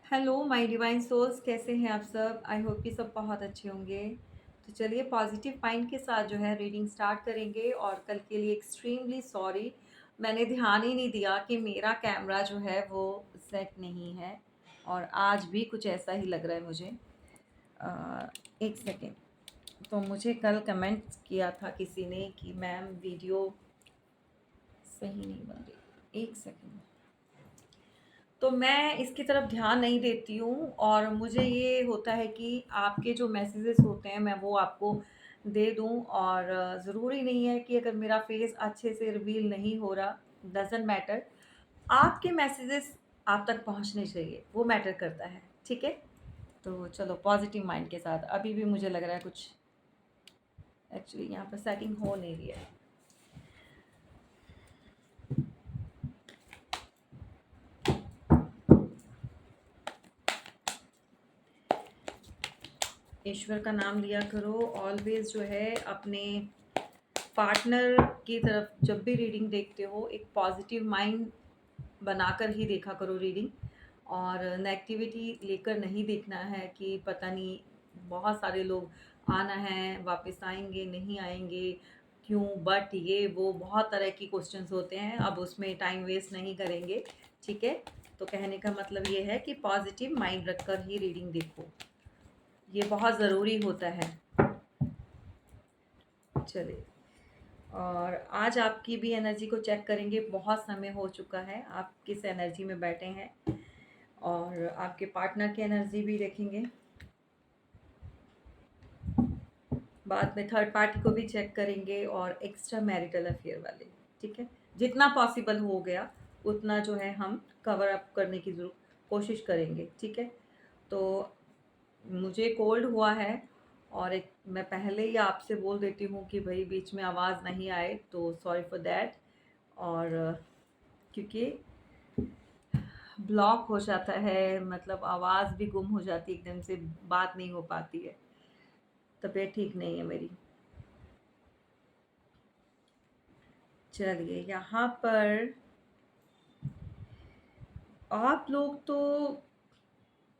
Hello my divine souls, कैसे हैं आप सब। आई होप कि सब बहुत अच्छे होंगे। तो चलिए पॉजिटिव माइंड के साथ जो है रीडिंग स्टार्ट करेंगे। और कल के लिए एक्सट्रीमली सॉरी, मैंने ध्यान ही नहीं दिया कि मेरा कैमरा जो है वो सेट नहीं है। और आज भी कुछ ऐसा ही लग रहा है मुझे। एक सेकेंड। तो मुझे कल कमेंट किया था किसी ने कि मैम वीडियो सही नहीं बन रही। एक सेकेंड। तो मैं इसकी तरफ ध्यान नहीं देती हूँ और मुझे ये होता है कि आपके जो मैसेजेस होते हैं मैं वो आपको दे दूँ। और ज़रूरी नहीं है कि अगर मेरा फेस अच्छे से रिवील नहीं हो रहा, डजेंट मैटर। आपके मैसेजेस आप तक पहुँचने चाहिए, वो मैटर करता है। ठीक है। तो चलो पॉजिटिव माइंड के साथ। अभी भी मुझे लग रहा है कुछ एक्चुअली यहाँ पर सेटिंग हो नहीं रही है। ईश्वर का नाम लिया करो ऑलवेज। जो है अपने पार्टनर की तरफ जब भी रीडिंग देखते हो एक पॉजिटिव माइंड बनाकर ही देखा करो रीडिंग। और नेगेटिविटी लेकर नहीं देखना है कि पता नहीं बहुत सारे लोग आना है, वापस आएंगे नहीं आएंगे, क्यों, बट ये वो बहुत तरह की क्वेश्चंस होते हैं। अब उसमें टाइम वेस्ट नहीं करेंगे। ठीक है। तो कहने का मतलब ये है कि पॉजिटिव माइंड रखकर ही रीडिंग देखो, ये बहुत ज़रूरी होता है। चलिए, और आज आपकी भी एनर्जी को चेक करेंगे। बहुत समय हो चुका है आप किस एनर्जी में बैठे हैं। और आपके पार्टनर की एनर्जी भी देखेंगे। बाद में थर्ड पार्टी को भी चेक करेंगे और एक्स्ट्रा मैरिटल अफेयर वाले। ठीक है। जितना पॉसिबल हो गया उतना जो है हम कवर अप करने की जरूर कोशिश करेंगे। ठीक है। तो मुझे कोल्ड हुआ है और एक मैं पहले ही आपसे बोल देती हूँ कि भाई बीच में आवाज़ नहीं आए तो सॉरी फॉर दैट। और क्योंकि ब्लॉक हो जाता है, मतलब आवाज़ भी गुम हो जाती है, एकदम से बात नहीं हो पाती है। तबीयत ठीक नहीं है मेरी। चलिए, यहाँ पर आप लोग तो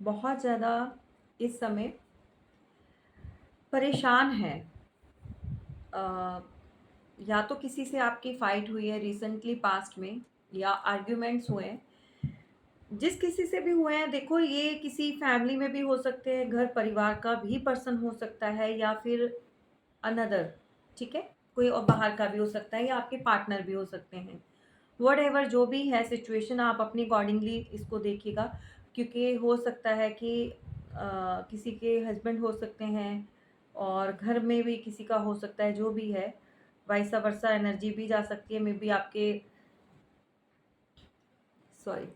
बहुत ज़्यादा इस समय परेशान हैं। अ, या तो किसी से आपकी फ़ाइट हुई है रिसेंटली पास्ट में, या आर्ग्यूमेंट्स हुए हैं। जिस किसी से भी हुए हैं, देखो ये किसी फैमिली में भी हो सकते हैं, घर परिवार का भी पर्सन हो सकता है, या फिर अनदर। ठीक है। कोई और बाहर का भी हो सकता है, या आपके पार्टनर भी हो सकते हैं। वट जो भी है सिचुएशन, आप अपनी अकॉर्डिंगली इसको देखिएगा। क्योंकि हो सकता है कि किसी के हस्बैंड हो सकते हैं और घर में भी किसी का हो सकता है, जो भी है वाइसा वर्सा एनर्जी भी जा सकती है। मे बी आपके, सॉरी,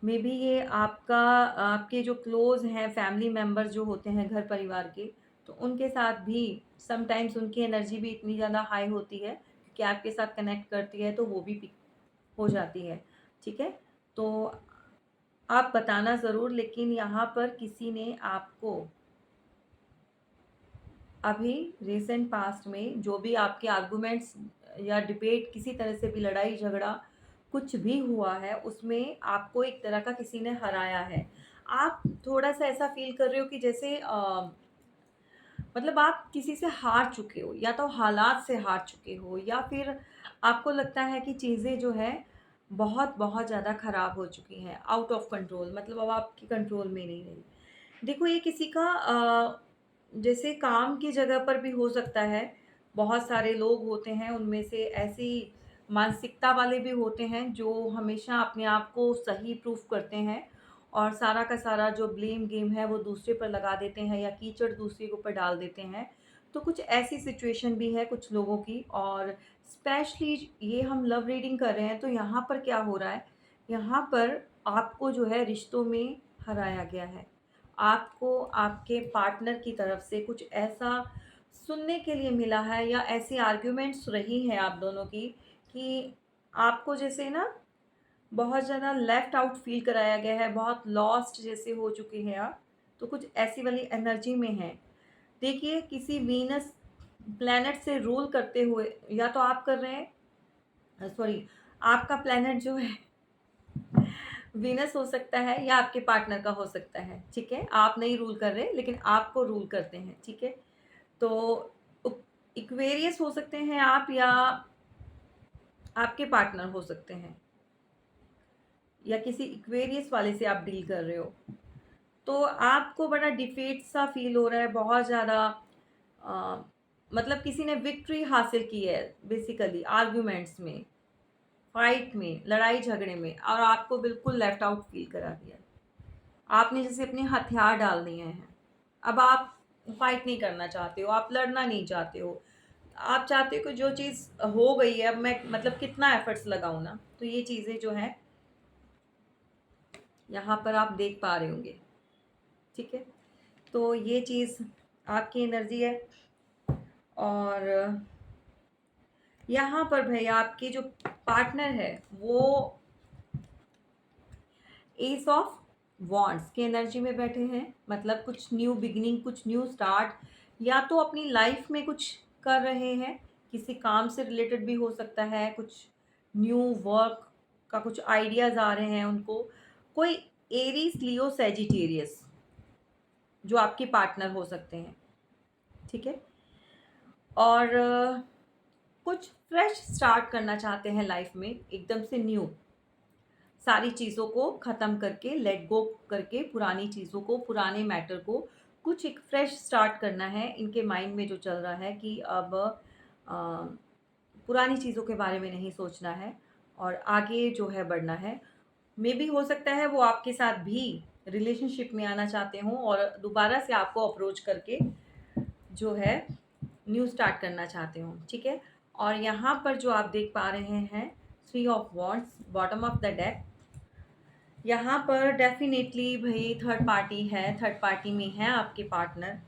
मे बी ये आपका, आपके जो क्लोज हैं फैमिली मेम्बर्स जो होते हैं घर परिवार के, तो उनके साथ भी समटाइम्स उनकी एनर्जी भी इतनी ज़्यादा हाई होती है कि आपके साथ कनेक्ट करती है तो वो भी पिक हो जाती है। ठीक है। तो आप बताना ज़रूर, लेकिन यहाँ पर किसी ने आपको अभी रिसेंट पास्ट में जो भी आपके आर्गुमेंट्स या डिबेट, किसी तरह से भी लड़ाई झगड़ा कुछ भी हुआ है, उसमें आपको एक तरह का किसी ने हराया है। आप थोड़ा सा ऐसा फील कर रहे हो कि जैसे मतलब आप किसी से हार चुके हो, या तो हालात से हार चुके हो, या फिर आपको लगता है कि चीज़ें जो है बहुत बहुत ज़्यादा ख़राब हो चुकी हैं, आउट ऑफ कंट्रोल, मतलब अब आपकी कंट्रोल में नहीं रही। देखो ये किसी का जैसे काम की जगह पर भी हो सकता है। बहुत सारे लोग होते हैं, उनमें से ऐसी मानसिकता वाले भी होते हैं जो हमेशा अपने आप को सही प्रूफ करते हैं और सारा का सारा जो ब्लेम गेम है वो दूसरे पर लगा देते हैं, या कीचड़ दूसरे के ऊपर डाल देते हैं। तो कुछ ऐसी सिचुएशन भी है कुछ लोगों की। और स्पेशली ये हम लव रीडिंग कर रहे हैं, तो यहाँ पर क्या हो रहा है, यहाँ पर आपको जो है रिश्तों में हराया गया है। आपको आपके पार्टनर की तरफ से कुछ ऐसा सुनने के लिए मिला है, या ऐसी आर्ग्यूमेंट्स रही हैं आप दोनों की कि आपको जैसे ना बहुत ज़्यादा लेफ्ट आउट फील कराया गया है, बहुत लॉस्ट जैसे हो चुके हैं आप। तो कुछ ऐसी वाली एनर्जी में हैं। देखिए किसी वीनस प्लैनेट से रूल करते हुए, या तो आप कर रहे हैं, सॉरी, आपका प्लैनेट जो है वीनस हो सकता है या आपके पार्टनर का हो सकता है, ठीक है? आप नहीं रूल कर रहे लेकिन आपको रूल करते हैं, ठीक है? तो इक्वेरियस हो सकते हैं आप, या आपके पार्टनर हो सकते हैं, या किसी इक्वेरियस वाले से आप डील कर रहे हो। तो आपको बड़ा डिफीट सा फील हो रहा है, बहुत ज़्यादा अ, मतलब किसी ने विक्ट्री हासिल की है बेसिकली आर्ग्यूमेंट्स में, फाइट में, लड़ाई झगड़े में, और आपको बिल्कुल लेफ्ट आउट फील करा दिया। आपने जैसे अपने हथियार डाल दिए हैं। अब आप फाइट नहीं करना चाहते हो, आप लड़ना नहीं चाहते हो। आप चाहते हो कि जो चीज़ हो गई है, अब मैं मतलब कितना एफर्ट्स लगाऊँ ना। तो ये चीज़ें जो हैं यहाँ पर आप देख पा रहे होंगे, ठीक है? तो ये चीज़ आपकी एनर्जी है। और यहाँ पर भैया आपके जो पार्टनर है वो एस ऑफ वॉन्ड्स की एनर्जी में बैठे हैं। मतलब कुछ न्यू बिगिनिंग, कुछ न्यू स्टार्ट, या तो अपनी लाइफ में कुछ कर रहे हैं, किसी काम से रिलेटेड भी हो सकता है, कुछ न्यू वर्क का कुछ आइडियाज़ आ रहे हैं उनको। कोई एरीज, लियो, सेजिटेरियस जो आपके पार्टनर हो सकते हैं, ठीक है? और कुछ फ्रेश स्टार्ट करना चाहते हैं लाइफ में, एकदम से न्यू, सारी चीज़ों को ख़त्म करके, लेट गो करके, पुरानी चीज़ों को, पुराने मैटर को, कुछ एक फ्रेश स्टार्ट करना है। इनके माइंड में जो चल रहा है कि अब पुरानी चीज़ों के बारे में नहीं सोचना है और आगे जो है बढ़ना है। मे बी हो सकता है वो आपके साथ भी रिलेशनशिप में आना चाहते हों और दोबारा से आपको अप्रोच करके जो है न्यू स्टार्ट करना चाहते हों, ठीक है? और यहाँ पर जो आप देख पा रहे हैं, three of wands, bottom of the deck, यहाँ पर डेफ़िनेटली भई थर्ड पार्टी है, थर्ड पार्टी में है आपके पार्टनर।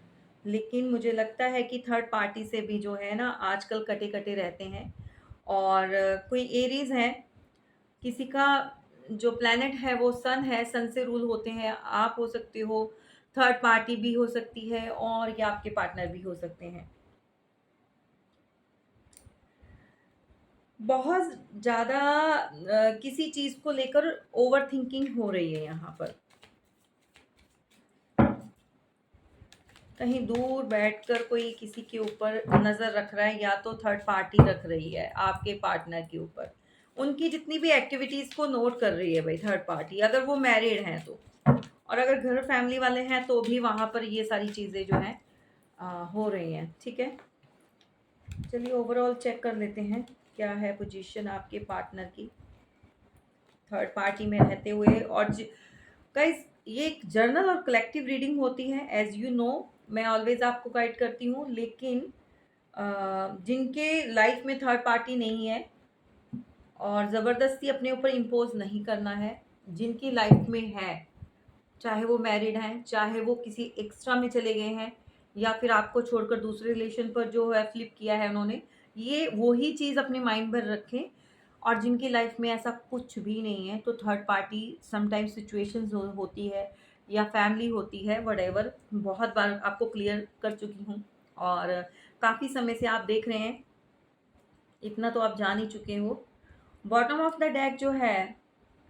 लेकिन मुझे लगता है कि थर्ड पार्टी से भी जो है ना आजकल कटे-कटे रहते हैं। और कोई एरीज़ है, किसी का जो प्लैनेट है वो सन है, सन से रूल होते हैं। आप हो सकते हो, थर्ड पार्टी भी हो सकती है, और या आपके पार्टनर भी हो सकते हैं। बहुत ज़्यादा किसी चीज़ को लेकर ओवरथिंकिंग हो रही है यहाँ पर। कहीं दूर बैठकर कोई किसी के ऊपर नज़र रख रहा है, या तो थर्ड पार्टी रख रही है आपके पार्टनर के ऊपर। उनकी जितनी भी एक्टिविटीज़ को नोट कर रही है भाई थर्ड पार्टी, अगर वो मैरिड हैं तो। और अगर घर फैमिली वाले हैं तो भी वहाँ पर ये सारी चीज़ें जो हैं हो रही हैं, ठीक है? चलिए ओवरऑल चेक कर लेते हैं क्या है पोजीशन आपके पार्टनर की थर्ड पार्टी में रहते हुए। और गाइस, ये एक जर्नल और कलेक्टिव रीडिंग होती है, एज यू नो। मैं ऑलवेज आपको गाइड करती हूँ, लेकिन जिनके लाइफ में थर्ड पार्टी नहीं है और ज़बरदस्ती अपने ऊपर इम्पोज नहीं करना है, जिनकी लाइफ में है, चाहे वो मैरिड हैं, चाहे वो किसी एक्स्ट्रा में चले गए हैं, या फिर आपको छोड़कर दूसरे रिलेशन पर जो है फ्लिप किया है उन्होंने, ये वही चीज़ अपने माइंड पर रखें। और जिनकी लाइफ में ऐसा कुछ भी नहीं है, तो थर्ड पार्टी समटाइम्स सिचुएशंस होती है, या फैमिली होती है, व्हाटएवर। बहुत बार आपको क्लियर कर चुकी हूँ, और काफ़ी समय से आप देख रहे हैं, इतना तो आप जान ही चुके हो। बॉटम ऑफ द डेक जो है,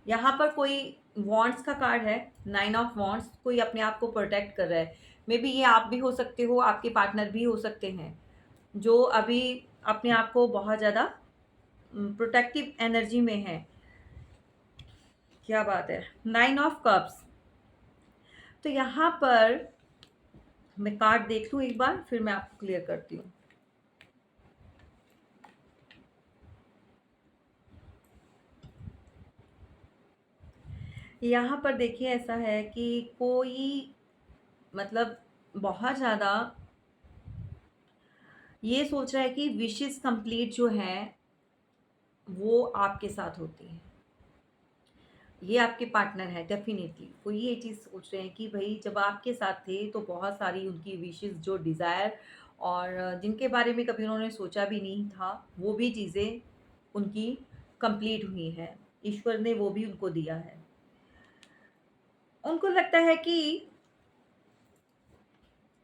यहाँ पर कोई वॉन्ट्स का कार्ड है, नाइन ऑफ वॉन्ट्स। कोई अपने आप को प्रोटेक्ट कर रहा है। मे बी ये आप भी हो सकते हो, आपके पार्टनर भी हो सकते हैं, जो अभी अपने आप को बहुत ज़्यादा प्रोटेक्टिव एनर्जी में है। क्या बात है, नाइन ऑफ कप्स। तो यहाँ पर मैं कार्ड देख लूँ एक बार, फिर मैं आपको क्लियर करती हूँ। यहाँ पर देखिए ऐसा है कि कोई मतलब बहुत ज़्यादा ये सोच रहा है कि विशेस कंप्लीट जो है वो आपके साथ होती है। ये आपके पार्टनर है डेफिनेटली। वो ये चीज़ सोच रहे हैं कि भई जब आपके साथ थे तो बहुत सारी उनकी विशेस, जो डिज़ायर और जिनके बारे में कभी उन्होंने सोचा भी नहीं था, वो भी चीज़ें उनकी कंप्लीट हुई हैं। ईश्वर ने वो भी उनको दिया है। उनको लगता है कि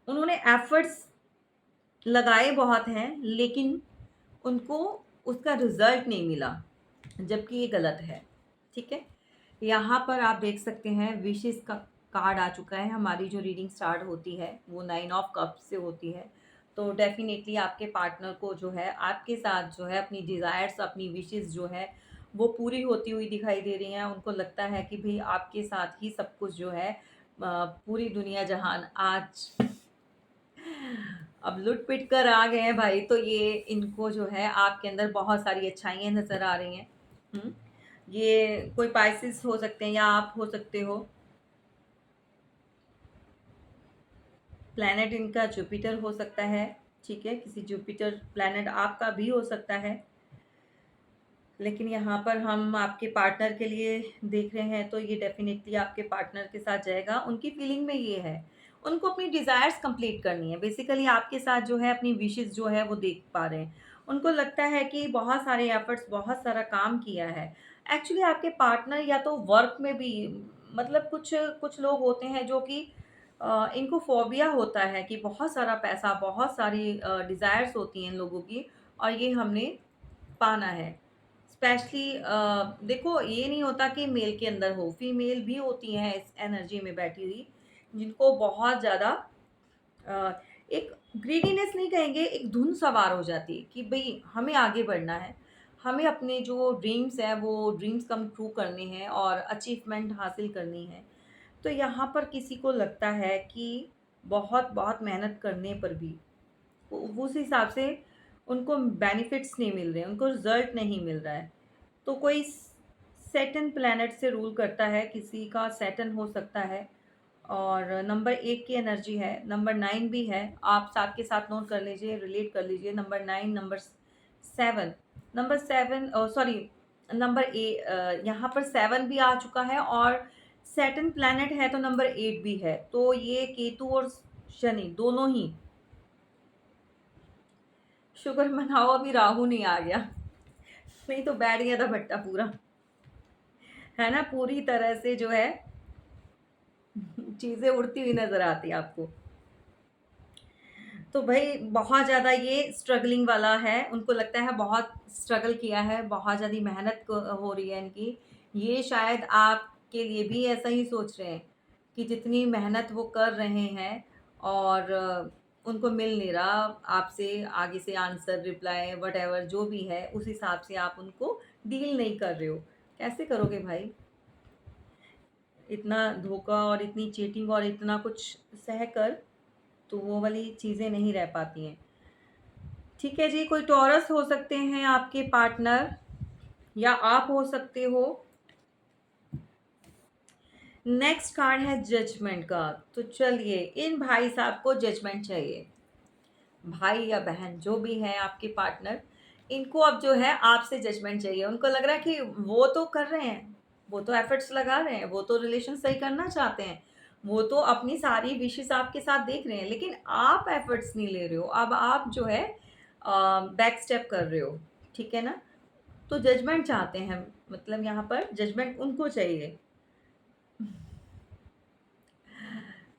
उन्होंने एफर्ट्स लगाए बहुत हैं, लेकिन उनको उसका रिज़ल्ट नहीं मिला, जबकि ये गलत है, ठीक है? यहाँ पर आप देख सकते हैं विशेस का कार्ड आ चुका है। हमारी जो रीडिंग स्टार्ट होती है वो 9 ऑफ कप्स से होती है। तो डेफ़िनेटली आपके पार्टनर को जो है आपके साथ जो है अपनी डिज़ायर्स, अपनी विशेस जो है वो पूरी होती हुई दिखाई दे रही हैं। उनको लगता है कि भई आपके साथ ही सब कुछ जो है पूरी दुनिया जहान आज अब लुट-पिट कर आ गए हैं भाई, तो ये इनको जो है आपके अंदर बहुत सारी अच्छाइयाँ नज़र आ रही हैं। हुँ। ये कोई पाइसेस हो सकते हैं या आप हो सकते हो। प्लैनेट इनका जुपिटर हो सकता है, ठीक है? किसी जुपिटर प्लैनेट आपका भी हो सकता है। लेकिन यहाँ पर हम आपके पार्टनर के लिए देख रहे हैं तो ये डेफ़िनेटली आपके पार्टनर के साथ जाएगा। उनकी फीलिंग में ये है, उनको अपनी डिज़ायर्स कंप्लीट करनी है। बेसिकली आपके साथ जो है अपनी विशेज़ जो है वो देख पा रहे हैं। उनको लगता है कि बहुत सारे एफ़र्ट्स, बहुत सारा काम किया है। एक्चुअली आपके पार्टनर या तो वर्क में भी मतलब कुछ कुछ लोग होते हैं जो कि इनको फ़ोबिया होता है कि बहुत सारा पैसा, बहुत सारी डिज़ायर्स होती हैं इन लोगों की और ये हमने पाना है। स्पेशली देखो ये नहीं होता कि मेल के अंदर हो, फीमेल भी होती हैं इस एनर्जी में बैठी हुई, जिनको बहुत ज़्यादा एक ग्रीडीनेस नहीं कहेंगे, एक धुन सवार हो जाती है कि भई हमें आगे बढ़ना है। हमें अपने जो ड्रीम्स हैं, वो ड्रीम्स कम ट्रू करने हैं और अचीवमेंट हासिल करनी है। तो यहाँ पर किसी को लगता है कि बहुत-बहुत मेहनत करने पर भी उस हिसाब से उनको बेनिफिट्स नहीं मिल रहे हैं, उनको रिज़ल्ट नहीं मिल रहा है। तो कोई सैटर्न प्लैनेट से रूल करता है, किसी का सैटर्न हो सकता है और नंबर 1 की एनर्जी है, नंबर 9 भी है। आप साथ के साथ नोट कर लीजिए, रिलेट कर लीजिए। Number 9, number 7, number 7 sorry number यहाँ पर 7 भी आ चुका है और सैटर्न प्लैनेट है तो नंबर 8 भी है। तो ये केतु और शनि दोनों ही शुक्र मनाओ अभी राहु नहीं आ गया, नहीं तो बैठ गया था भट्टा पूरा, है ना? पूरी तरह से जो है चीज़ें उड़ती हुई नज़र आती है आपको। तो भई बहुत ज़्यादा ये स्ट्रगलिंग वाला है, उनको लगता है बहुत स्ट्रगल किया है, बहुत ज़्यादा मेहनत हो रही है इनकी। ये शायद आपके लिए भी ऐसा ही सोच रहे हैं कि जितनी मेहनत वो कर रहे हैं और उनको मिल नहीं रहा आपसे आगे से आंसर, रिप्लाई व्हाटएवर जो भी है, उस हिसाब से आप उनको डील नहीं कर रहे हो। कैसे करोगे भाई? इतना धोखा और इतनी चीटिंग और इतना कुछ सहकर तो वो वाली चीज़ें नहीं रह पाती हैं। ठीक है जी, कोई टॉरस हो सकते हैं आपके पार्टनर या आप हो सकते हो। नेक्स्ट कार्ड है जजमेंट का। तो चलिए इन भाई साहब को जजमेंट चाहिए। भाई या बहन जो भी है आपके पार्टनर, इनको अब जो है आपसे जजमेंट चाहिए। उनको लग रहा है कि वो तो कर रहे हैं, वो तो एफर्ट्स लगा रहे हैं, वो तो रिलेशन सही करना चाहते हैं, वो तो अपनी सारी विशेस आपके साथ देख रहे हैं, लेकिन आप एफर्ट्स नहीं ले रहे हो। अब आप जो है बैक स्टेप कर रहे हो, ठीक है ना? तो जजमेंट चाहते हैं, मतलब यहाँ पर जजमेंट उनको चाहिए।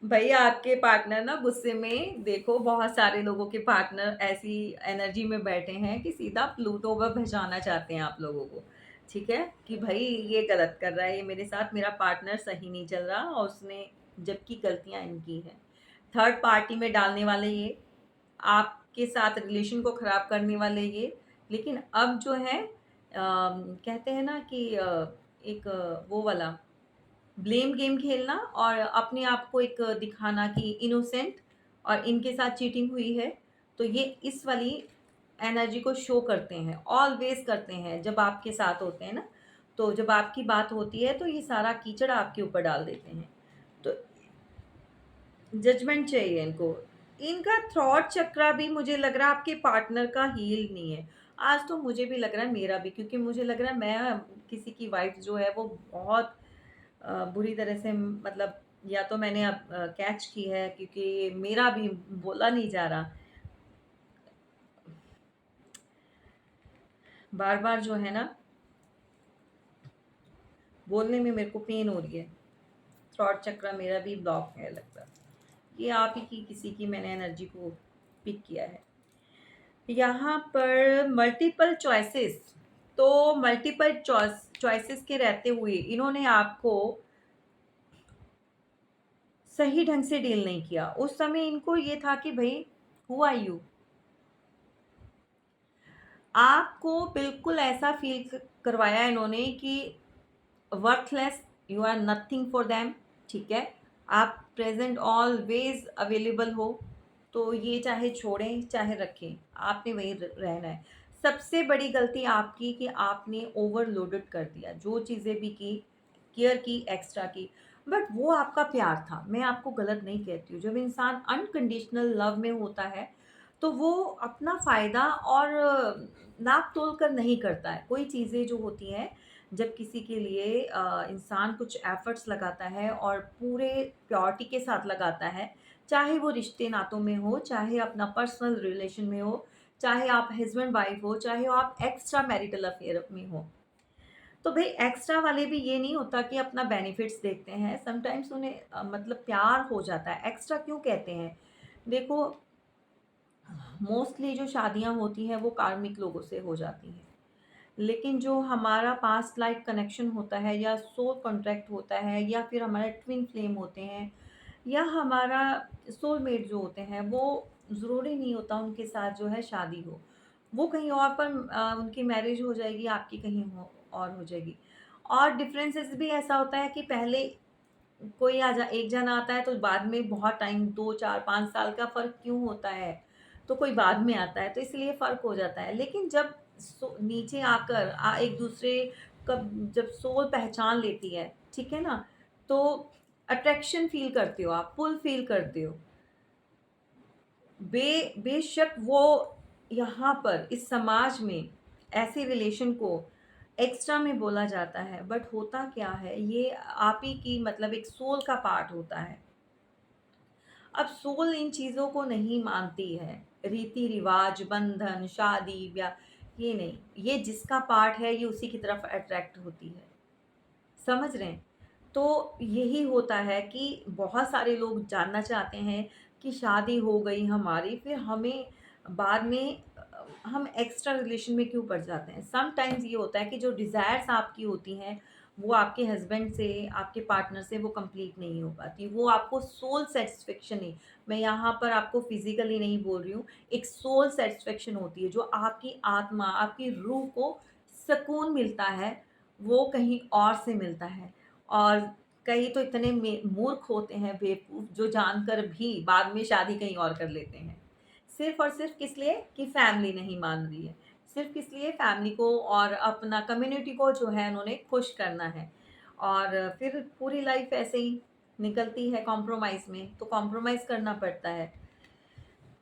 भैया आपके पार्टनर ना गुस्से में देखो बहुत सारे लोगों के पार्टनर ऐसी एनर्जी में बैठे हैं कि सीधा प्लूटो पर पहुंचाना चाहते हैं आप लोगों को। ठीक है कि भाई ये गलत कर रहा है, ये मेरे साथ मेरा पार्टनर सही नहीं चल रहा और उसने जबकि गलतियां इनकी हैं। थर्ड पार्टी में डालने वाले ये, आपके साथ रिलेशन को खराब करने वाले ये। लेकिन अब जो है कहते हैं ना कि एक वो वाला ब्लेम गेम खेलना और अपने आप को एक दिखाना कि इनोसेंट और इनके साथ चीटिंग हुई है, तो ये इस वाली एनर्जी को शो करते हैं, ऑलवेज करते हैं जब आपके साथ होते हैं ना। तो जब आपकी बात होती है तो ये सारा कीचड़ आपके ऊपर डाल देते हैं। तो जजमेंट चाहिए इनको। इनका थॉट चक्रा भी मुझे लग रहा है आपके पार्टनर का हील नहीं है। आज तो मुझे भी लग रहा है मेरा भी, क्योंकि मुझे लग रहा है मैं किसी की वाइफ जो है वो बहुत बुरी तरह से मतलब या तो मैंने अब कैच की है, क्योंकि मेरा भी बोला नहीं जा रहा। बार-बार जो है ना बोलने में मेरे को पेन हो रही है। थ्रॉट चक्र मेरा भी ब्लॉक है लगता है। ये आप ही की किसी की मैंने एनर्जी को पिक किया है। यहाँ पर मल्टीपल चॉइसेस, तो मल्टीपल चॉइस चॉइसेस के रहते हुए इन्होंने आपको सही ढंग से डील नहीं किया। उस समय इनको ये था कि भई हू आर यू? आपको बिल्कुल ऐसा फ़ील करवाया इन्होंने कि worthless, you are nothing for them, ठीक है? आप प्रेज़ेंट ऑलवेज़ अवेलेबल हो, तो ये चाहे छोड़ें, चाहे रखें, आपने वहीं रहना है। सबसे बड़ी गलती आपकी कि आपने ओवरलोडेड कर दिया, जो चीज़ें भी की, केयर की, एक्स्ट्रा की, बट वो आपका प्यार था, मैं आपको गलत नहीं कहती हूँ। जब इंसान अनकंडीशनल लव में होता है, तो वो अपना फ़ायदा और नाप-तोल कर नहीं करता है। कोई चीज़ें जो होती हैं, जब किसी के लिए इंसान कुछ एफ़र्ट्स लगाता है और पूरे प्योरिटी के साथ लगाता है, चाहे वो रिश्ते-नातों में हो, चाहे अपना पर्सनल रिलेशन में हो, चाहे आप हस्बैंड-वाइफ हो, चाहे आप एक्स्ट्रा मैरिटल अफ़ेयर में हो। तो भई एक्स्ट्रा वाले भी ये नहीं होता कि अपना बेनिफिट्स देखते हैं, समटाइम्स उन्हें मतलब प्यार हो जाता है। एक्स्ट्रा क्यों कहते हैं? देखो, मोस्टली जो शादियाँ होती हैं वो कार्मिक लोगों से हो जाती हैं। लेकिन जो हमारा पास्ट लाइफ कनेक्शन होता है या सोल कॉन्ट्रैक्ट होता है या फिर हमारे ट्विन फ्लेम होते हैं या हमारा सोलमेट जो होते हैं, वो ज़रूरी नहीं होता उनके साथ जो है शादी हो। वो कहीं और पर उनकी मैरिज हो जाएगी, आपकी कहीं हो और हो जाएगी। और डिफरेंसेस भी ऐसा होता है कि पहले कोई आ जा एक जना आता है तो बाद में बहुत टाइम 2, 4, 5 साल का फ़र्क क्यों होता है? तो कोई बाद में आता है, तो इसलिए फ़र्क हो जाता है। लेकिन जब नीचे आकर एक-दूसरे कब जब सोल पहचान लेती है, ठीक है ना? तो अट्रैक्शन फ़ील करते हो आप, पुल फ़ील करते हो। बेशक वो यहाँ पर इस समाज में ऐसे रिलेशन को एक्स्ट्रा में बोला जाता है, बट होता क्या है, ये आप ही की मतलब एक सोल का पार्ट होता है। अब सोल इन चीज़ों को नहीं मानती है, रीति-रिवाज, बंधन, शादी, ब्याह, ये नहीं। ये जिसका पार्ट है, ये उसी की तरफ अट्रैक्ट होती है। समझ रहे हैं? तो यही होता है कि बहुत सारे लोग जानना चाहते हैं कि शादी हो गई हमारी, फिर हमें बाद में हम एक्स्ट्रा रिलेशन में क्यों पड़ जाते हैं? समटाइम्स ये होता है कि जो डिज़ायर्स आपकी होती हैं, वो आपके हस्बैंड से, आपके पार्टनर से वो कंप्लीट नहीं हो पाती। वो आपको सोल सैटिस्फैक्शन नहीं, मैं यहाँ पर आपको फिज़िकली नहीं बोल रही हूँ, एक सोल सैटिस्फैक्शन होती है, जो आपकी आत्मा, आपकी रूह को सुकून मिलता है, वो कहीं और से मिलता है। और कई तो इतने मूर्ख होते हैं, बेवकूफ़, जो जानकर भी बाद में शादी कहीं और कर लेते हैं। सिर्फ़ और सिर्फ़ किस लिए कि फैमिली नहीं मान रही है। सिर्फ़ किस लिए, फैमिली को और अपना कम्युनिटी को जो है उन्होंने खुश करना है। और फिर पूरी लाइफ़ ऐसे ही निकलती है कॉम्प्रोमाइज़ में, तो कॉम्प्रोमाइज़ करना पड़ता है।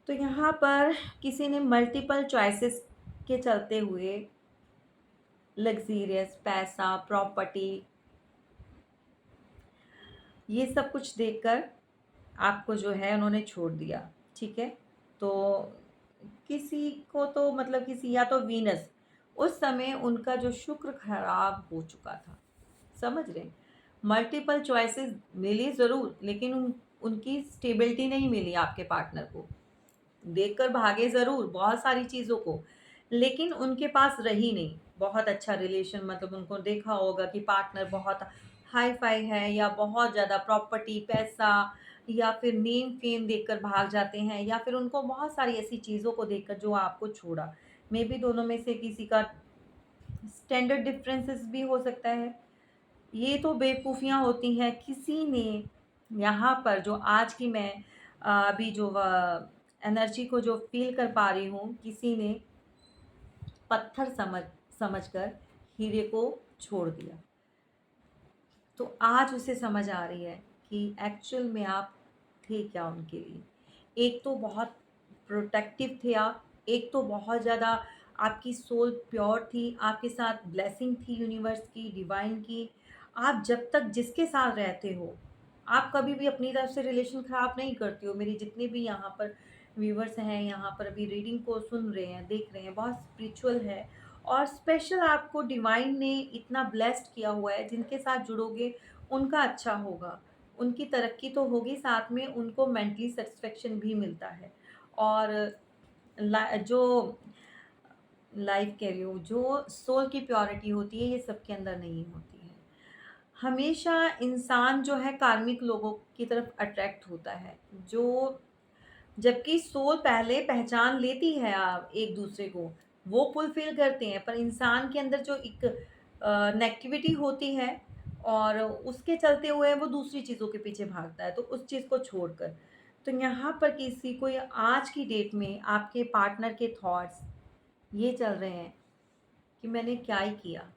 तो यहाँ पर किसी ने मल्टीपल चॉइसेस के चलते हुए लग्ज़रियस, पैसा, प्रॉपर्टी, ये सब कुछ देखकर आपको जो है उन्होंने छोड़ दिया, ठीक है? तो किसी को तो मतलब किसी या तो वीनस, उस समय उनका जो शुक्र खराब हो चुका था, समझ रहे हैं? मल्टीपल चॉइसेस मिली ज़रूर, लेकिन उनकी स्टेबिलिटी नहीं मिली आपके पार्टनर को। देखकर भागे ज़रूर बहुत सारी चीज़ों को, लेकिन उनके पास रही नहीं। बहुत अच्छा रिलेशन, मतलब उनको देखा होगा कि पार्टनर बहुत हाई-फाई है या बहुत ज़्यादा प्रॉपर्टी, पैसा या फिर नेम-फेम देखकर भाग जाते हैं, या फिर उनको बहुत सारी ऐसी चीज़ों को देखकर जो आपको छोड़ा। मेबी दोनों में से किसी का स्टैंडर्ड डिफरेंसेस भी हो सकता है। ये तो बेवकूफ़ियाँ होती हैं। किसी ने यहाँ पर जो आज की मैं अभी जो एनर्जी को जो फ़ील कर पा रही हूँ, किसी ने पत्थर समझकर हीरे को छोड़ दिया। तो आज उसे समझ आ रही है कि एक्चुअल में आप थे क्या उनके लिए। एक तो बहुत प्रोटेक्टिव थे आप, एक तो बहुत ज़्यादा आपकी सोल प्योर थी, आपके साथ ब्लेसिंग थी यूनिवर्स की, डिवाइन की। आप जब तक जिसके साथ रहते हो, आप कभी भी अपनी तरफ से रिलेशन ख़राब नहीं करते हो। मेरे जितने भी यहाँ पर व्यूअर्स हैं, यहाँ पर अभी रीडिंग को सुन रहे हैं, देख रहे हैं, बहुत स्पिरिचुअल है और स्पेशल आपको डिवाइन ने इतना ब्लेस्ड किया हुआ है, जिनके साथ जुड़ोगे उनका अच्छा होगा, उनकी तरक्की तो होगी, साथ में उनको मेंटली सैटिस्फैक्शन भी मिलता है। और जो लाइफ कह रही हूँ, जो सोल की प्योरिटी होती है ये सबके अंदर नहीं होती है। हमेशा इंसान जो है कार्मिक लोगों की तरफ अट्रैक्ट होता है, जो जबकि सोल पहले पहचान लेती है एक दूसरे को, वो फुलफिल करते हैं, पर इंसान के अंदर जो एक नेगेटिविटी होती है और उसके चलते हुए वो दूसरी चीज़ों के पीछे भागता है, तो उस चीज़ को छोड़कर। तो यहाँ पर किसी को आज की डेट में आपके पार्टनर के थॉट्स ये चल रहे हैं कि मैंने क्या ही किया,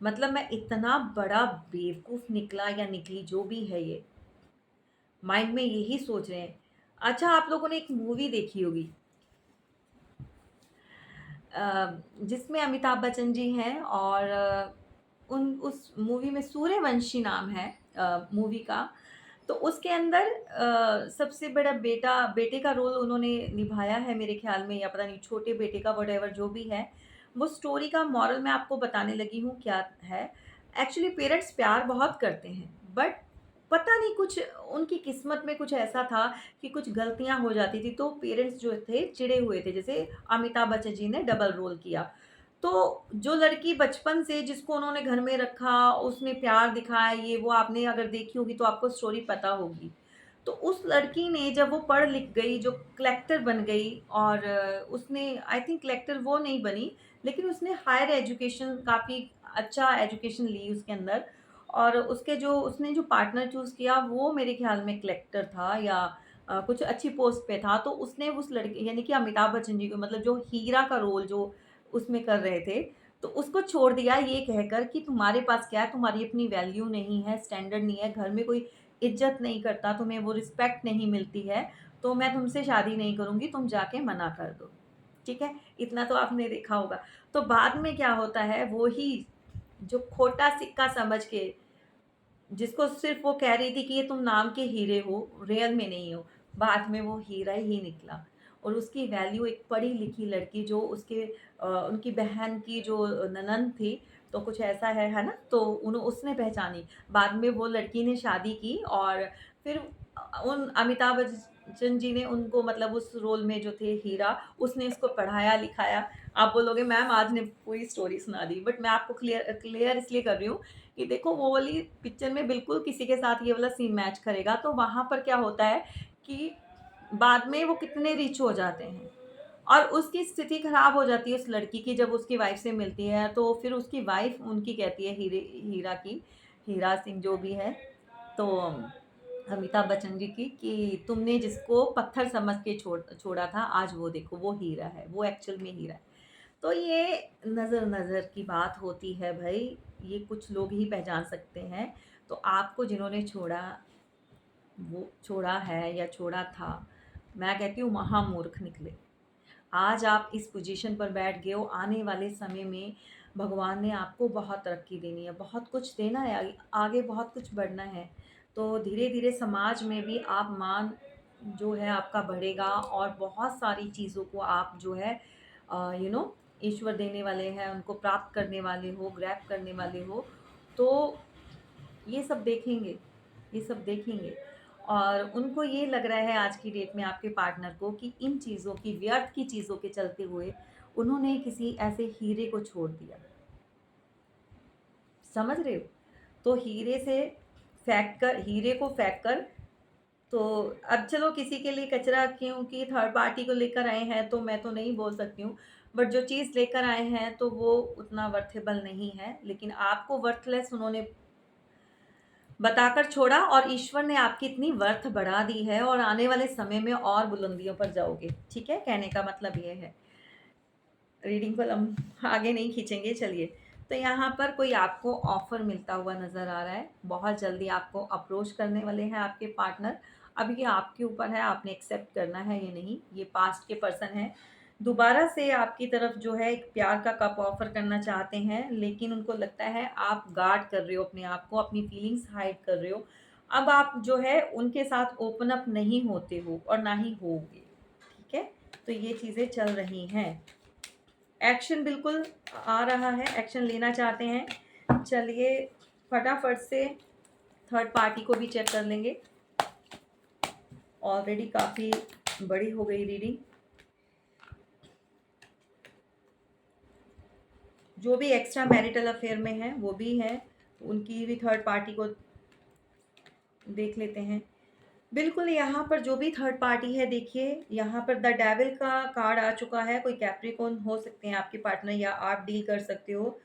मतलब मैं इतना बड़ा बेवकूफ़ निकला या निकली, जो भी है ये, माइंड में यही सोच रहे हैं। अच्छा, आप लोगों ने एक मूवी देखी होगी जिसमें अमिताभ बच्चन जी हैं और उन उस मूवी में सूर्यवंशी नाम है मूवी का। तो उसके अंदर सबसे बड़ा बेटे का रोल उन्होंने निभाया है मेरे ख़्याल में, या पता नहीं छोटे बेटे का, व्हाटएवर जो भी है। वो स्टोरी का मोरल मैं आपको बताने लगी हूँ क्या है। एक्चुअली पेरेंट्स प्यार बहुत करते हैं, बट पता नहीं कुछ उनकी किस्मत में कुछ ऐसा था कि कुछ गलतियाँ हो जाती थी, तो पेरेंट्स जो थे चिढ़े हुए थे। जैसे अमिताभ बच्चन जी ने डबल रोल किया। तो जो लड़की बचपन से जिसको उन्होंने घर में रखा, उसने प्यार दिखाया, ये वो आपने अगर देखी होगी तो आपको स्टोरी पता होगी। तो उस लड़की ने जब वो पढ़ लिख गई, जो कलेक्टर बन गई और उसने आई थिंक कलेक्टर वो नहीं बनी, लेकिन उसने हायर एजुकेशन काफ़ी अच्छा एजुकेशन ली उसके अंदर, और उसके जो उसने जो पार्टनर चूज़ किया वो मेरे ख़्याल में कलेक्टर था या कुछ अच्छी पोस्ट पे था। तो उसने उस लड़के यानी कि अमिताभ बच्चन जी को, मतलब जो हीरा का रोल जो उसमें कर रहे थे, तो उसको छोड़ दिया ये कहकर कि तुम्हारे पास क्या है, तुम्हारी अपनी वैल्यू नहीं है, स्टैंडर्ड नहीं है, घर में कोई इज़्ज़त नहीं करता, तुम्हें वो रिस्पेक्ट नहीं मिलती है, तो मैं तुमसे शादी नहीं करूँगी, तुम जाके मना कर दो। ठीक है? इतना तो आपने देखा होगा। तो बाद में क्या होता है, वो ही जो खोटा सिक्का समझ के, जिसको सिर्फ़ वो कह रही थी कि ये तुम नाम के हीरे हो, रियल में नहीं हो, बाद में वो हीरा ही निकला। और उसकी वैल्यू एक पढ़ी-लिखी लड़की जो उनकी बहन की जो ननंद थी, तो कुछ ऐसा है ना? तो उसने पहचानी। बाद में वो लड़की ने शादी की और फिर उन अमिताभ बच्चन जी ने उनको, मतलब उस रोल में जो थे हीरा, उसने उसको पढ़ाया-लिखाया। आप बोलोगे मैम आज ने पूरी स्टोरी सुना दी, बट मैं आपको क्लियर इसलिए कर रही हूँ कि देखो वो वाली पिक्चर में बिल्कुल किसी के साथ ये वाला सीन मैच करेगा। तो वहाँ पर क्या होता है कि बाद में वो कितने रिच हो जाते हैं और उसकी स्थिति खराब हो जाती है उस लड़की की जब उसकी वाइफ से मिलती है। तो फिर उसकी वाइफ उनकी कहती है हीरा सिंह जो भी है, तो अमिताभ बच्चन जी की, कि तुमने जिसको पत्थर समझ के छोड़ा था, आज वो देखो वो हीरा है, वो एक्चुअल में हीरा है। तो ये नज़र की बात होती है भई, ये कुछ लोग ही पहचान सकते हैं। तो आपको जिन्होंने छोड़ा, वो छोड़ा है या छोड़ा था, मैं कहती हूँ महामूर्ख निकले। आज आप इस पोजीशन पर बैठ गए हो, आने वाले समय में भगवान ने आपको बहुत तरक्की देनी है, बहुत कुछ देना है, आगे बहुत कुछ बढ़ना है। तो धीरे-धीरे समाज में भी आप मान जो है आपका बढ़ेगा और बहुत सारी चीज़ों को आप जो है ईश्वर देने वाले हैं, उनको प्राप्त करने वाले हो, ग्रैब करने वाले हो। तो ये सब देखेंगे, ये सब देखेंगे और उनको ये लग रहा है आज की डेट में आपके पार्टनर को कि इन चीज़ों की, व्यर्थ की चीज़ों के चलते हुए उन्होंने किसी ऐसे हीरे को छोड़ दिया। समझ रहे हो? तो हीरे को फेंक कर, तो अब चलो किसी के लिए कचरा, क्योंकि थर्ड पार्टी को लेकर आए हैं तो मैं तो नहीं बोल सकती हूँ। बट जो चीज़ लेकर आए हैं तो वो उतना वर्थेबल नहीं है, लेकिन आपको वर्थलेस उन्होंने बताकर छोड़ा और ईश्वर ने आपकी इतनी वर्थ बढ़ा दी है और आने वाले समय में और बुलंदियों पर जाओगे। ठीक है? कहने का मतलब ये है। रीडिंग को हम आगे नहीं खींचेंगे, चलिए। तो यहाँ पर कोई आपको ऑफ़र मिलता हुआ नज़र आ रहा है। बहुत जल्दी आपको अप्रोच करने वाले हैं आपके पार्टनर। अब ये आपके ऊपर है, आपने एक्सेप्ट करना है या नहीं। ये पास्ट के पर्सन हैं। दोबारा से आपकी तरफ जो है एक प्यार का कप ऑफ़र करना चाहते हैं, लेकिन उनको लगता है आप गार्ड कर रहे हो अपने आप को, अपनी फीलिंग्स हाइड कर रहे हो। अब आप जो है उनके साथ ओपन अप नहीं होते हो और ना ही होगे। ठीक है? तो ये चीज़ें चल रही हैं। एक्शन बिल्कुल आ रहा है, एक्शन लेना चाहते हैं। चलिए फटाफट से थर्ड पार्टी को भी चेक कर लेंगे। ऑलरेडी काफ़ी बड़ी हो गई रीडिंग। जो भी एक्स्ट्रा मैरिटल अफेयर में है वो भी है, उनकी भी थर्ड पार्टी को देख लेते हैं। बिल्कुल, यहाँ पर जो भी थर्ड पार्टी है देखिए, यहाँ पर द डेविल का कार्ड आ चुका है। कोई कैप्रिकॉर्न हो सकते हैं आपके पार्टनर, या आप डील कर सकते हो,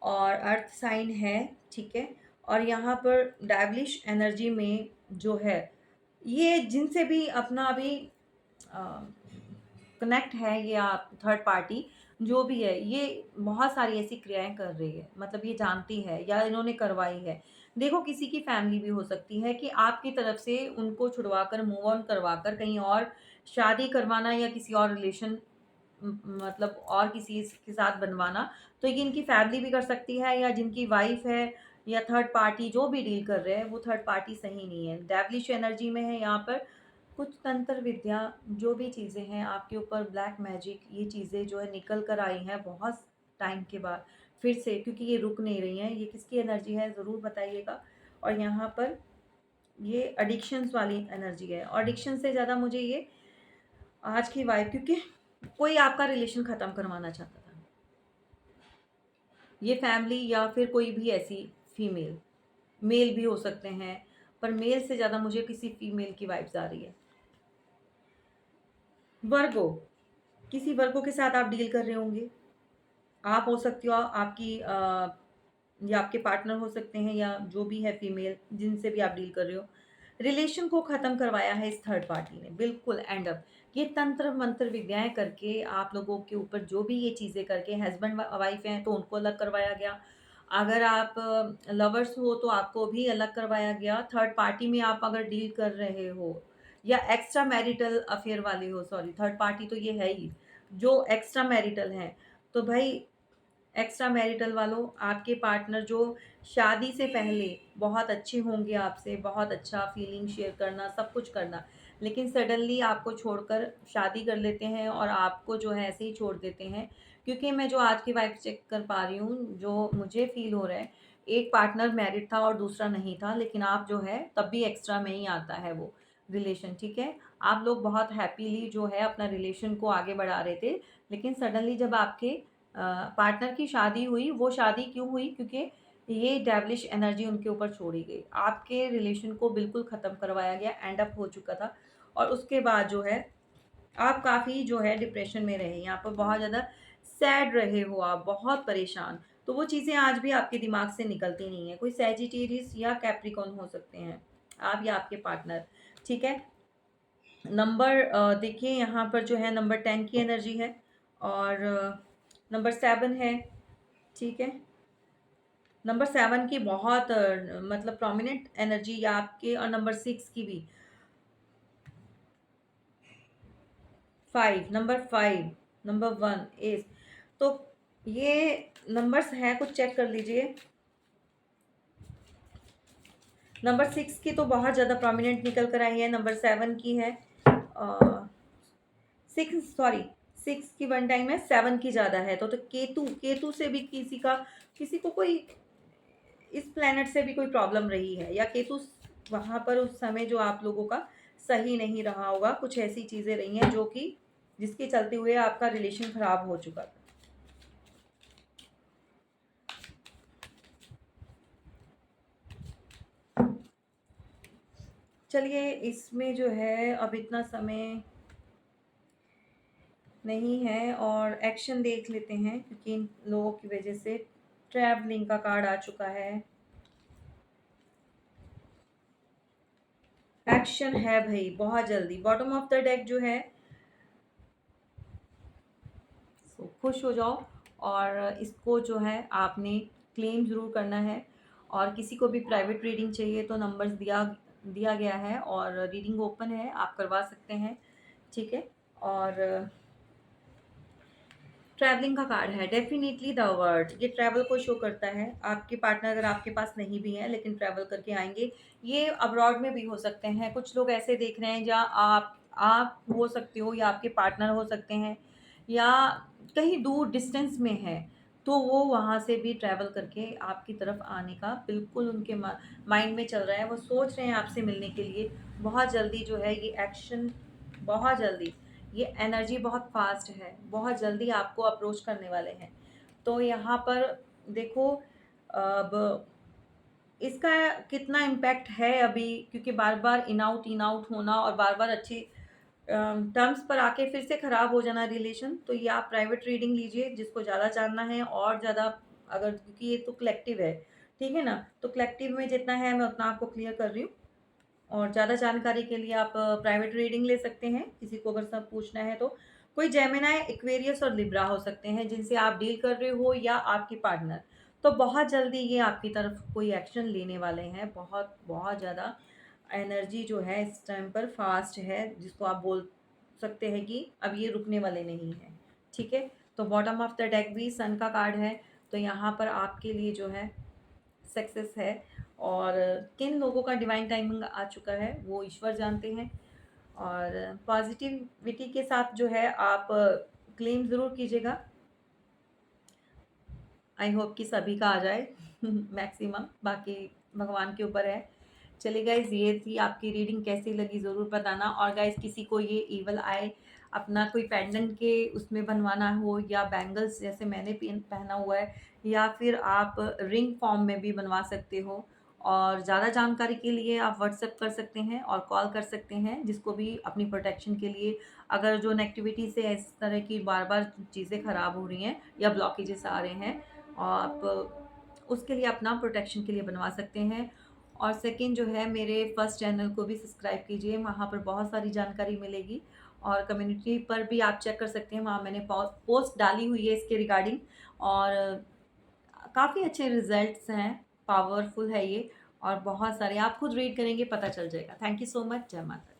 और अर्थ साइन है, ठीक है। और यहाँ पर डेविलिश एनर्जी में जो है, ये जिनसे भी अपना अभी कनेक्ट है, ये आप थर्ड पार्टी जो भी है, ये बहुत सारी ऐसी क्रियाएं कर रही है, मतलब ये जानती है या इन्होंने करवाई है। देखो, किसी की फैमिली भी हो सकती है कि आपकी तरफ से उनको छुड़वाकर, मूव ऑन करवाकर कहीं और शादी करवाना, या किसी और रिलेशन मतलब और किसी के साथ बनवाना। तो ये इनकी फैमिली भी कर सकती है, या जिनकी वाइफ है, या थर्ड पार्टी जो भी डील कर रहे हैं, वो थर्ड पार्टी सही नहीं है, डेविलिश एनर्जी में है। यहाँ पर कुछ तंत्र विद्या जो भी चीज़ें हैं आपके ऊपर, ब्लैक मैजिक, ये चीज़ें जो है निकल कर आई हैं बहुत टाइम के बाद फिर से, क्योंकि ये रुक नहीं रही हैं। ये किसकी एनर्जी है ज़रूर बताइएगा। और यहाँ पर ये एडिक्शंस वाली एनर्जी है, और एडिक्शन से ज़्यादा मुझे ये आज की वाइब, क्योंकि कोई आपका रिलेशन ख़त्म करवाना चाहता था, ये फैमिली या फिर कोई भी ऐसी फीमेल, मेल भी हो सकते हैं, पर मेल से ज़्यादा मुझे किसी फीमेल की वाइब्स आ रही है। वर्गो, किसी वर्गो के साथ आप डील कर रहे होंगे, आप हो सकती हो, आपकी या आपके पार्टनर हो सकते हैं, या जो भी है फीमेल जिनसे भी आप डील कर रहे हो। रिलेशन को ख़त्म करवाया है इस थर्ड पार्टी ने, बिल्कुल एंड अप। ये तंत्र मंत्र विद्याएं करके आप लोगों के ऊपर जो भी ये चीज़ें करके, हस्बैंड वाइफ हैं तो उनको अलग करवाया गया, अगर आप लवर्स हो तो आपको भी अलग करवाया गया, थर्ड पार्टी में आप अगर डील कर रहे हो, या एक्स्ट्रा मैरिटल अफेयर वाले हो, सॉरी थर्ड पार्टी तो ये है ही, जो एक्स्ट्रा मैरिटल हैं, तो भाई एक्स्ट्रा मैरिटल वालों, आपके पार्टनर जो शादी से पहले बहुत अच्छे होंगे आपसे, बहुत अच्छा फीलिंग शेयर करना, सब कुछ करना, लेकिन सडनली आपको छोड़कर शादी कर लेते हैं, और आपको जो है ऐसे ही छोड़ देते हैं। क्योंकि मैं जो आज की वाइफ चेक कर पा रही हूँ, जो मुझे फील हो रहा है, एक पार्टनर मैरिड था और दूसरा नहीं था, लेकिन आप जो है तब भी एक्स्ट्रा में ही आता है वो रिलेशन, ठीक है। आप लोग बहुत हैप्पीली जो है अपना रिलेशन को आगे बढ़ा रहे थे, लेकिन सडनली जब आपके पार्टनर की शादी हुई, वो शादी क्यों हुई, क्योंकि ये डेविलिश एनर्जी उनके ऊपर छोड़ी गई, आपके रिलेशन को बिल्कुल ख़त्म करवाया गया, एंड अप हो चुका था। और उसके बाद जो है आप काफ़ी जो है डिप्रेशन में रहे, यहाँ पर बहुत ज़्यादा सैड रहे हो, आप बहुत परेशान। तो वो चीज़ें आज भी आपके दिमाग से निकलती नहीं है। कोई सैजिटेरियस या कैप्रिकॉर्न हो सकते हैं, आप या आपके पार्टनर, ठीक है। नंबर देखिए, यहाँ पर जो है नंबर 10 की एनर्जी है, और नंबर 7 है, ठीक है। नंबर 7 की बहुत मतलब प्रोमिनेंट एनर्जी या आपके, और नंबर 6 की भी, 5, नंबर 5, नंबर 1 एस। तो ये नंबर्स हैं, कुछ चेक कर लीजिए। नंबर 6 की तो बहुत ज़्यादा प्रोमिनेंट निकल कर आई है, नंबर 7 की है, 6 सॉरी, 6 की वन टाइम है, 7 की ज़्यादा है। तो केतु, केतु से भी किसी को कोई इस प्लैनेट से भी कोई प्रॉब्लम रही है, या केतु वहाँ पर उस समय जो आप लोगों का सही नहीं रहा होगा, कुछ ऐसी चीज़ें रही हैं जो कि जिसके चलते हुए आपका रिलेशन खराब हो चुका था। चलिए, इसमें जो है अब इतना समय नहीं है, और एक्शन देख लेते हैं, क्योंकि इन लोगों की वजह से ट्रैवलिंग का कार्ड आ चुका है। एक्शन है भाई, बहुत जल्दी। बॉटम ऑफ द डेक जो है, खुश हो जाओ, और इसको जो है आपने क्लेम ज़रूर करना है। और किसी को भी प्राइवेट रीडिंग चाहिए तो नंबर्स दिया दिया गया है, और रीडिंग ओपन है, आप करवा सकते हैं, ठीक है। और ट्रैवलिंग का कार्ड है, डेफिनेटली द वर्ड, ये ट्रैवल को शो करता है। आपके पार्टनर अगर आपके पास नहीं भी हैं, लेकिन ट्रैवल करके आएंगे, ये अब्रॉड में भी हो सकते हैं। कुछ लोग ऐसे देख रहे हैं, जहाँ आप हो सकते हो, या आपके पार्टनर हो सकते हैं, या कहीं दूर डिस्टेंस में है, तो वो वहाँ से भी ट्रैवल करके आपकी तरफ आने का बिल्कुल उनके माइंड में चल रहा है। वो सोच रहे हैं आपसे मिलने के लिए, बहुत जल्दी जो है ये एक्शन, बहुत जल्दी, ये एनर्जी बहुत फास्ट है, बहुत जल्दी आपको अप्रोच करने वाले हैं। तो यहाँ पर देखो, अब इसका कितना इम्पैक्ट है अभी, क्योंकि बार-बार इन आउट होना और बार-बार अच्छी टर्म्स पर आके फिर से ख़राब हो जाना रिलेशन, तो ये आप प्राइवेट रीडिंग लीजिए जिसको ज़्यादा जानना है और ज़्यादा, अगर क्योंकि ये तो कलेक्टिव है, ठीक है ना? तो कलेक्टिव में जितना है मैं उतना आपको क्लियर कर रही हूँ। और ज़्यादा जानकारी के लिए आप प्राइवेट रीडिंग ले सकते हैं, किसी को अगर सब पूछना है तो। कोई जेमिनी, एक्वेरियस और लिब्रा हो सकते हैं जिनसे आप डील कर रहे हो या आपकी पार्टनर। तो बहुत जल्दी ये आपकी तरफ कोई एक्शन लेने वाले हैं। बहुत बहुत ज़्यादा एनर्जी जो है इस टाइम पर फास्ट है, जिसको आप बोल सकते हैं कि अब ये रुकने वाले नहीं हैं। ठीक है? तो बॉटम ऑफ द डेक भी सन का कार्ड है, तो यहाँ पर आपके लिए जो है सक्सेस है। और किन लोगों का डिवाइन टाइमिंग आ चुका है वो ईश्वर जानते हैं। और पॉजिटिविटी के साथ जो है आप क्लेम ज़रूर कीजिएगा। आई होप कि सभी का आ जाए मैक्सिमम, बाकी भगवान के ऊपर है। चलिए गाइज़, ये थी आपकी रीडिंग, कैसी लगी ज़रूर बताना। और गाइज़, किसी को ये ईवल आए अपना कोई पेंडेंट के उसमें बनवाना हो, या बैंगल्स जैसे मैंने पहना हुआ है, या फिर आप रिंग फॉर्म में भी बनवा सकते हो। और ज़्यादा जानकारी के लिए आप व्हाट्सएप कर सकते हैं और कॉल कर सकते हैं, जिसको भी अपनी प्रोटेक्शन के लिए, अगर जो नेगेटिविटी से इस तरह की बार बार चीज़ें ख़राब हो रही हैं या ब्लॉकेजेस आ रहे हैं, आप उसके लिए अपना प्रोटेक्शन के लिए बनवा सकते हैं। और सेकंड जो है, मेरे फर्स्ट चैनल को भी सब्सक्राइब कीजिए, वहाँ पर बहुत सारी जानकारी मिलेगी। और कम्युनिटी पर भी आप चेक कर सकते हैं, वहाँ मैंने पोस्ट डाली हुई है इसके रिगार्डिंग। और काफ़ी अच्छे रिजल्ट्स हैं, पावरफुल है ये। और बहुत सारे आप खुद रीड करेंगे पता चल जाएगा। Thank you so much. जय माता दी।